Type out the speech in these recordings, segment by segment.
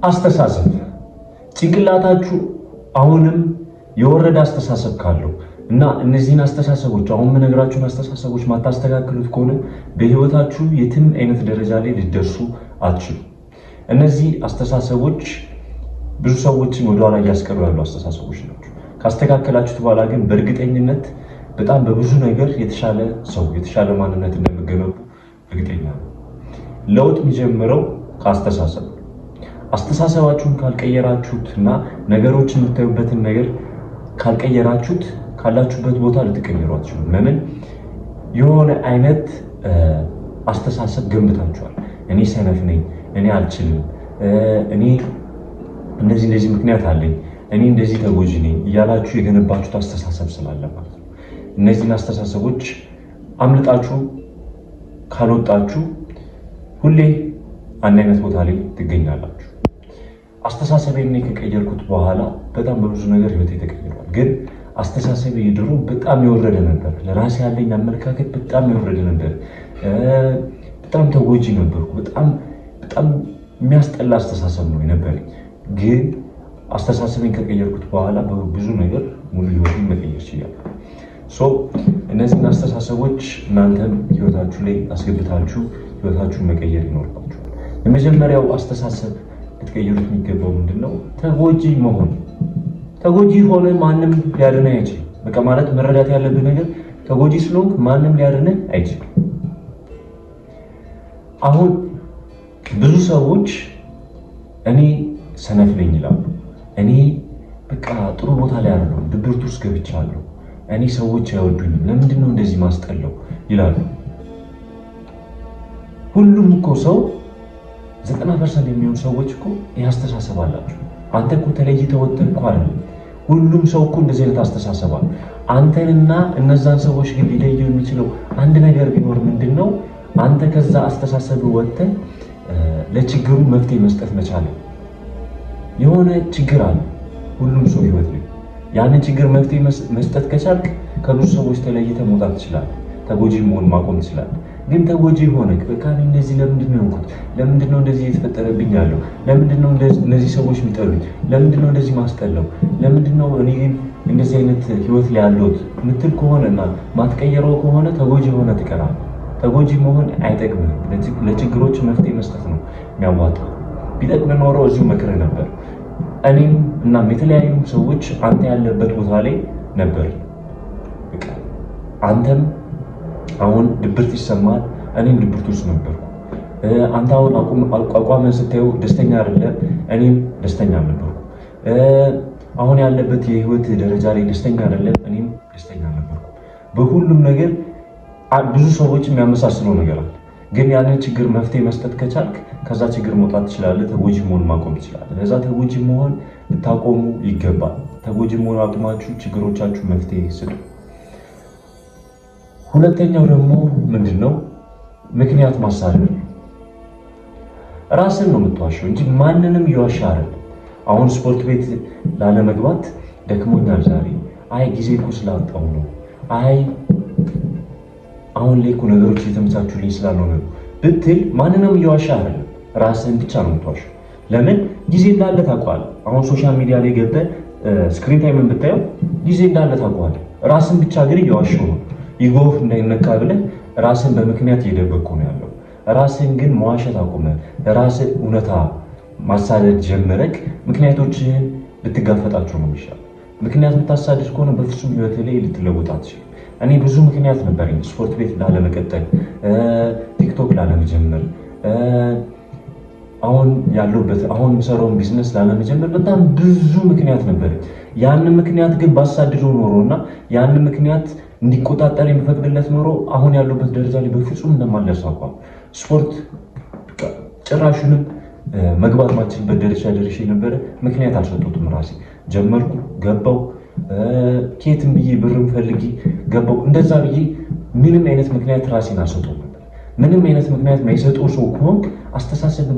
አስተሳሰብ ጭንቅላታችሁ አሁንም የወረደ አስተሳሰብ ካለው እና እነዚህን አስተሳሰቦች አሁን የምነግራችሁን አስተሳሰቦች ማታስተካክሉት ከሆነ በህይወታችሁ የትም አይነት ደረጃ ላይ ልትደርሱ አትችሉ። እነዚህ አስተሳሰቦች ብዙ ሰዎችን ወደኋላ እያስቀሩ ያሉ አስተሳሰቦች ናቸው። ካስተካከላችሁት በኋላ ግን በእርግጠኝነት በጣም በብዙ ነገር የተሻለ ሰው የተሻለ ማንነት እንደምትገነቡ እርግጠኛ ነው። ለውጥ የሚጀምረው ከአስተሳሰብ። አስተሳሰባችሁን ካልቀየራችሁት እና ነገሮችን የምታዩበትን ነገር ካልቀየራችሁት ካላችሁበት ቦታ ልትቀየሩ አትችሉም። ለምን? የሆነ አይነት አስተሳሰብ ገንብታችኋል። እኔ ሰነፍ ነኝ፣ እኔ አልችልም፣ እኔ እንደዚህ ምክንያት አለኝ፣ እኔ እንደዚህ ተጎጂ ነኝ እያላችሁ የገነባችሁት አስተሳሰብ ስላለ ማለት ነው። እነዚህን አስተሳሰቦች አምልጣችሁ ካልወጣችሁ ሁሌ አንድ አይነት ቦታ ላይ ትገኛላችሁ። አስተሳሰቤን ከቀየርኩት በኋላ በጣም በብዙ ነገር ህይወቴ ተቀይሯል። ግን አስተሳሰቤ ድሮ በጣም የወረደ ነበር። ለራሴ ያለኝ አመለካከት በጣም የወረደ ነበር። በጣም ተጎጂ ነበርኩ። በጣም የሚያስጠላ አስተሳሰብ ነው የነበረኝ። ግን አስተሳሰቤን ከቀየርኩት በኋላ በብዙ ነገር ሙሉ ህይወቴን መቀየር ችያለሁ። እነዚህን አስተሳሰቦች እናንተም ህይወታችሁ ላይ አስገብታችሁ ህይወታችሁን መቀየር ይኖርባችኋል። የመጀመሪያው አስተሳሰብ ልትቀይሩት የሚገባው ምንድነው? ተጎጂ መሆን። ተጎጂ ሆነ ማንም ሊያድነህ አይችልም። በቃ ማለት መረዳት ያለብህ ነገር ተጎጂ ስለሆንክ ማንም ሊያድነህ አይችልም። አሁን ብዙ ሰዎች እኔ ሰነፍ ነኝ ይላሉ። እኔ በቃ ጥሩ ቦታ ላይ አይደለሁም፣ ድብርት ውስጥ ገብቻለሁ፣ እኔ ሰዎች አይወዱኝም፣ ለምንድን ነው እንደዚህ ማስጠላው ይላሉ። ሁሉም እኮ ሰው 90% የሚሆኑ ሰዎች እኮ ይህ አስተሳሰብ አላቸው። አንተ እኮ ተለይተህ ወጥተህ እኮ አይደለም። ሁሉም ሰው እኮ እንደዚህ አይነት አስተሳሰብ አለ። አንተንና እነዛን ሰዎች ግን ሊለየው የሚችለው አንድ ነገር ቢኖር ምንድን ነው? አንተ ከዛ አስተሳሰብ ወጥተህ ለችግሩ መፍትሄ መስጠት መቻል። የሆነ ችግር አለ ሁሉም ሰው ህይወት ላይ። ያንን ችግር መፍትሄ መስጠት ከቻልክ ከብዙ ሰዎች ተለይተህ መውጣት ትችላለህ። ተጎጂ መሆን ማቆም ትችላለህ። ግን ተጎጂ ሆነህ በቃ እነዚህ ለምንድን ነው የሆንኩት? ለምንድን ነው እንደዚህ እየተፈጠረብኝ ያለው? ለምንድን ነው እነዚህ ሰዎች የሚጠሉኝ? ለምንድን ነው እንደዚህ ማስጠላው? ለምንድን ነው እኔ እንደዚህ አይነት ህይወት ላይ ያለሁት ምትል ከሆነና ማትቀየረው ከሆነ ተጎጂ ሆነህ ትቀራለህ። ተጎጂ መሆን አይጠቅምም። ለችግሮች መፍትሄ መስጠት ነው የሚያዋጣው። ቢጠቅም ኖሮ እዚሁ መክረህ ነበር። እኔም እናም የተለያዩ ሰዎች አንተ ያለበት ቦታ ላይ ነበር። በቃ አንተም አሁን ድብርት ይሰማል፣ እኔም ድብርት ውስጥ ነበርኩ። አንተ አሁን አቋቋመን ስታየው ደስተኛ አይደለም፣ እኔም ደስተኛ ነበርኩ። አሁን ያለበት የህይወት ደረጃ ላይ ደስተኛ አይደለም፣ እኔም ደስተኛ ነበርኩ። በሁሉም ነገር ብዙ ሰዎች የሚያመሳስለው ነገር አለ። ግን ያንን ችግር መፍትሄ መስጠት ከቻልክ ከዛ ችግር መውጣት ትችላለህ። ተጎጂ መሆን ማቆም ትችላለህ። ለዛ ተጎጂ መሆን ልታቆሙ ይገባል። ተጎጂ መሆን አቁማችሁ ችግሮቻችሁ መፍትሄ ስጡ። ሁለተኛው ደግሞ ምንድነው? ምክንያት ማሳደር። ራስን ነው የምትዋሸው እንጂ ማንንም እየዋሸህ አይደለም። አሁን ስፖርት ቤት ላለመግባት ደክሞኛል ዛሬ፣ አይ ጊዜ እኮ ስላጣሁ ነው፣ አይ አሁን ላይ እኮ ነገሮች እየተመቻቹልኝ ስላልሆነ ነው ብትል ማንንም እየዋሸህ አይደለም። ራስን ብቻ ነው የምትዋሸው። ለምን? ጊዜ እንዳለ ታውቀዋለህ። አሁን ሶሻል ሚዲያ ላይ ገብተህ ስክሪን ታይምን ብታየው ጊዜ እንዳለ ታውቀዋለህ። ራስን ብቻ ግን እየዋሸው ነው። ይጎህ እንዳይነካ ብለህ ራስን በምክንያት እየደበቅኩ ነው ያለው። ራስን ግን መዋሸት አቁመህ ራስን እውነታ ማሳደድ ጀመረክ፣ ምክንያቶችህን ልትጋፈጣቸው ነው የሚሻለው። ምክንያት የምታሳድድ ከሆነ በፍጹም ህይወት ላይ ልትለውጥ አትችልም። እኔ ብዙ ምክንያት ነበረኝ። ስፖርት ቤት ላለመቀጠል፣ ቲክቶክ ላለመጀመር፣ አሁን የምሰራውን ቢዝነስ ላለመጀመር በጣም ብዙ ምክንያት ነበረኝ። ያንን ምክንያት ግን ባሳድደው ኖሮና ያንን ምክንያት እንዲቆጣጠር የሚፈቅድለት ኖሮ አሁን ያለበት ደረጃ ላይ በፍጹም እንደማልደርስ አውቃለሁ። ስፖርት ጭራሹንም መግባት ማችልበት ደረጃ ደርሼ ነበረ። ምክንያት አልሰጡትም። ራሴ ጀመርኩ፣ ገባው፣ ኬትም ብዬ ብርም ፈልጊ ገባው። እንደዛ ብዬ ምንም አይነት ምክንያት ራሴን አልሰጡም ነበር። ምንም አይነት ምክንያት የማይሰጠው ሰው ከሆንክ አስተሳሰብ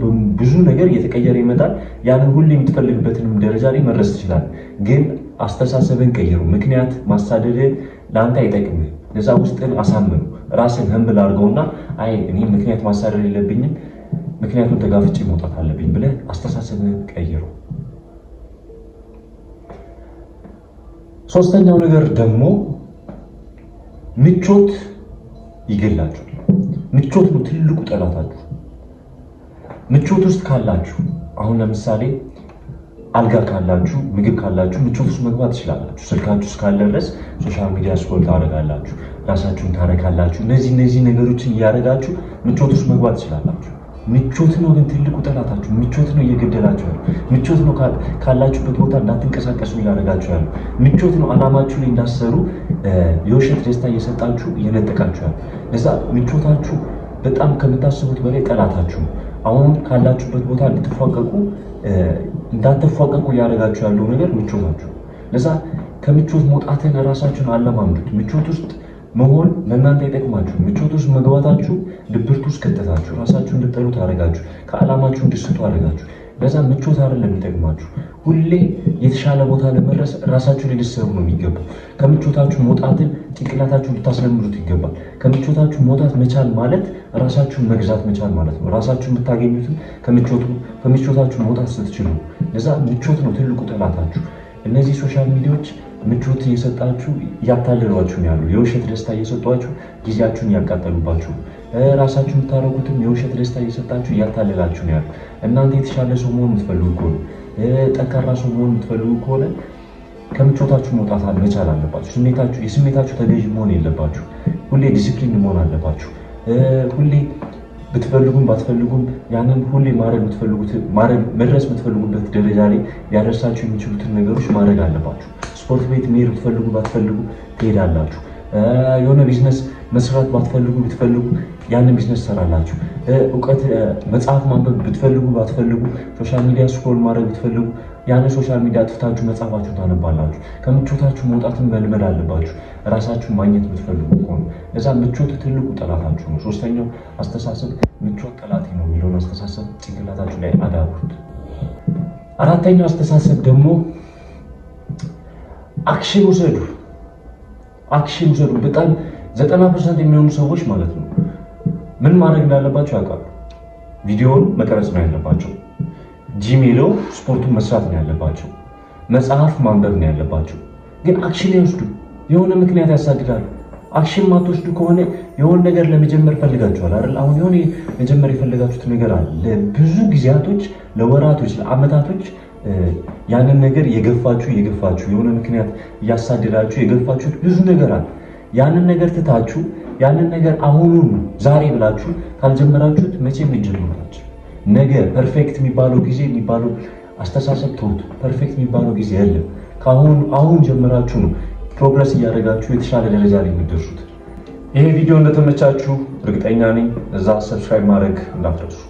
ብዙ ነገር እየተቀየረ ይመጣል። ያንን ሁሉ የምትፈልግበትንም ደረጃ ላይ መድረስ ትችላለህ። ግን አስተሳሰብን ቀይሩ። ምክንያት ማሳደድ ለአንተ አይጠቅምም። ለዛ ውስጥን አሳምኑ። ራስን ህምብል አድርገውና አይ እኔ ምክንያት ማሳደድ የለብኝም ምክንያቱም ተጋፍጬ መውጣት አለብኝ ብለህ አስተሳሰብህን ቀይረው። ሶስተኛው ነገር ደግሞ ምቾት ይገላችኋል። ምቾት ነው ትልቁ ጠላታችሁ። ምቾት ውስጥ ካላችሁ አሁን ለምሳሌ አልጋ ካላችሁ፣ ምግብ ካላችሁ ምቾት ውስጥ መግባት ትችላላችሁ። ስልካችሁ እስካለ ድረስ ሶሻል ሚዲያ ስክሮል ታደርጋላችሁ፣ ራሳችሁን ታረካላችሁ። እነዚህ ነገሮችን እያደረጋችሁ ምቾት ውስጥ መግባት ትችላላችሁ። ምቾት ነው ግን ትልቁ ጠላታችሁ። ምቾት ነው እየገደላችሁ ያለው። ምቾት ነው ካላችሁበት ቦታ እንዳትንቀሳቀሱ እያደረጋችሁ ያለው። ምቾት ነው አላማችሁ ላይ እንዳሰሩ የውሸት ደስታ እየሰጣችሁ እየነጠቃችሁ ያለው። ለዛ ምቾታችሁ በጣም ከምታስቡት በላይ ጠላታችሁ ነው። አሁን ካላችሁበት ቦታ እንዳትፏቀቁ እያደረጋችሁ ያለው ነገር ምቾታችሁ። ለዛ ከምቾት መውጣትን ራሳችሁን አለማምዱት። ምቾት ውስጥ መሆን ለእናንተ ይጠቅማችሁ። ምቾት ውስጥ መግባታችሁ ድብርት ውስጥ ከተታችሁ፣ ራሳችሁን እንድጠሉ ታደርጋችሁ፣ ከዓላማችሁ እንድስቱ አደረጋችሁ። ለዛ ምቾት አይደለም የሚጠቅማችሁ። ሁሌ የተሻለ ቦታ ለመድረስ ራሳችሁ ላይ ልትሰሩ ነው የሚገባው። ከምቾታችሁ መውጣትን ጭንቅላታችሁ ልታስለምዱት ይገባል። ከምቾታችሁ መውጣት መቻል ማለት ራሳችሁን መግዛት መቻል ማለት ነው። ራሳችሁ የምታገኙትን ከምቾታችሁ መውጣት ስትችሉ። ለዛ ምቾት ነው ትልቁ ጠላታችሁ። እነዚህ ሶሻል ሚዲያዎች ምቾት እየሰጣችሁ እያታለሏችሁ ነው ያሉ። የውሸት ደስታ እየሰጧችሁ ጊዜያችሁን እያቃጠሉባችሁ፣ ራሳችሁ የምታረጉትም የውሸት ደስታ እየሰጣችሁ እያታለላችሁ ነው ያሉ። እናንተ የተሻለ ሰው መሆን የምትፈልጉ ከሆነ ጠንካራ ሰው መሆን የምትፈልጉ ከሆነ ከምቾታችሁ መውጣት መቻል አለባችሁ። የስሜታችሁ ተገዥ መሆን የለባችሁ። ሁሌ ዲሲፕሊን መሆን አለባችሁ። ሁሌ ብትፈልጉም ባትፈልጉም ያንን ሁሌ መድረስ የምትፈልጉበት ደረጃ ላይ ሊያደርሳችሁ የሚችሉትን ነገሮች ማድረግ አለባችሁ። ስፖርት ቤት መሄድ ብትፈልጉ ባትፈልጉ ትሄዳላችሁ። የሆነ ቢዝነስ መስራት ብትፈልጉ ያንን ቢዝነስ ትሰራላችሁ። እውቀት መጽሐፍ ማንበብ ብትፈልጉ ባትፈልጉ፣ ሶሻል ሚዲያ ስክሮል ማድረግ ብትፈልጉ ያንን ሶሻል ሚዲያ አጥፍታችሁ መጽሐፋችሁን ታነባላችሁ። ከምቾታችሁ መውጣትን መልመድ አለባችሁ ራሳችሁን ማግኘት ብትፈልጉ ከሆነ። ለዛ ምቾት ትልቁ ጠላታችሁ ነው። ሶስተኛው አስተሳሰብ ምቾት ጠላቴ ነው የሚለውን አስተሳሰብ ጭንቅላታችሁ ላይ አዳብሩት። አራተኛው አስተሳሰብ ደግሞ አክሽን ውሰዱ። በጣም 90% የሚሆኑ ሰዎች ማለት ነው ምን ማድረግ እንዳለባቸው ያውቃሉ። ቪዲዮውን መቀረጽ ነው ያለባቸው። ጂም ሄደው ስፖርቱን መስራት ነው ያለባቸው። መጽሐፍ ማንበብ ነው ያለባቸው። ግን አክሽን አይወስዱ። የሆነ ምክንያት ያሳድዳሉ። አክሽን ማትወስዱ ከሆነ የሆነ ነገር ለመጀመር ፈልጋችኋል አይደል? አሁን የሆነ መጀመር የፈለጋችሁት ነገር አለ። ለብዙ ጊዜያቶች፣ ለወራቶች፣ ለአመታቶች ያንን ነገር የገፋችሁ የሆነ ምክንያት እያሳደዳችሁ የገፋችሁት ብዙ ነገር አለ። ያንን ነገር ትታችሁ ያንን ነገር አሁኑን ዛሬ ብላችሁ ካልጀመራችሁት መቼም ሊጀምራችሁ ነገ ፐርፌክት የሚባለው ጊዜ የሚባለው አስተሳሰብ ተውት። ፐርፌክት የሚባለው ጊዜ የለም። አሁን ጀምራችሁ ነው ፕሮግረስ እያደረጋችሁ የተሻለ ደረጃ ላይ የምትደርሱት። ይሄ ቪዲዮ እንደተመቻችሁ እርግጠኛ ነኝ። እዛ ሰብስክራይብ ማድረግ እንዳትረሱ።